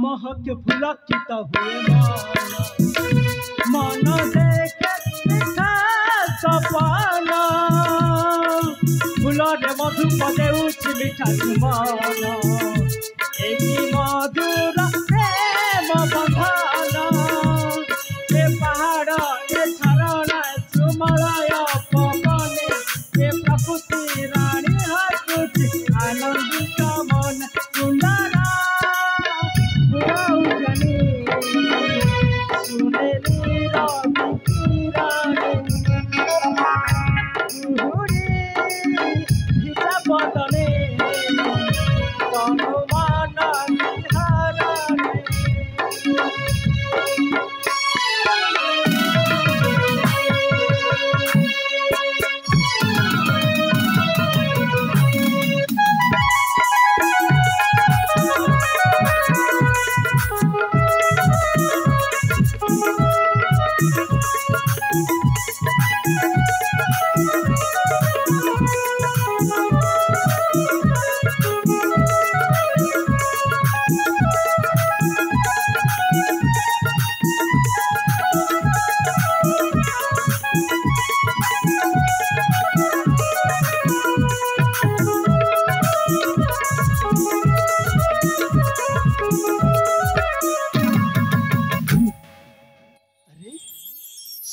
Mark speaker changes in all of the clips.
Speaker 1: महक पुलकित हुए मन देखे सपन फूलरे मधु पदे उच्च मिठा सुमन एकी मधुर प्रेम बंधन ए पहाड़ ए झरना सुमलय पवन ए प्रकृति रानी हसुची आनंदित मन सुंदर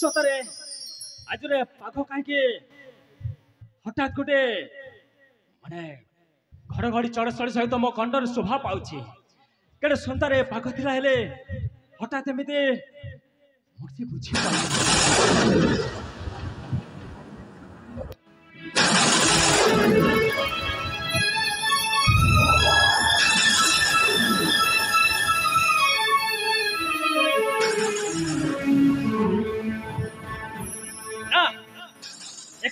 Speaker 1: सतरे आज पाख कहीं हठात गोटे माने घड़घड़ी चढ़चढ़ सहित मो कंडर शोभा पाऊँ कड़े सन्तारे पाख थिला हेले हठात एमती मूर्ति बुझी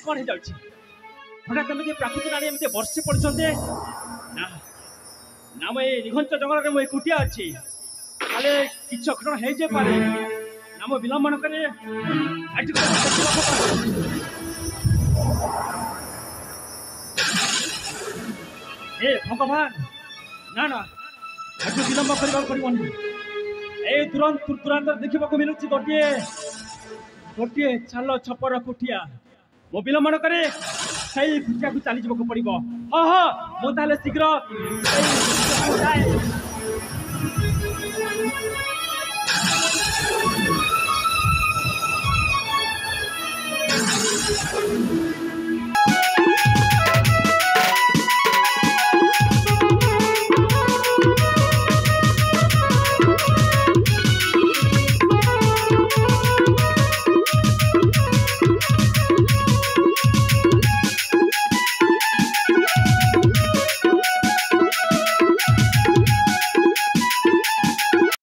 Speaker 1: कौन हो जाऊँ हठात एमती प्राकृतिक राणी एमती बर्षि पड़ते ना ना मुझे निघंच जंगल में मुझे एकुटिया अच्छी काले किसी घटना हो जाए ना मो विलम्बन करे ए भगवान ना ना आज विलम्ब करने पड़ोनी ए तुरंत देखा मिलूँ गोटे गोटे चाल छपर कुटिया मो विलम्बन करे सही कुटिया को चली जावाक पड़ो हाँ हाँ मुझे शीघ्र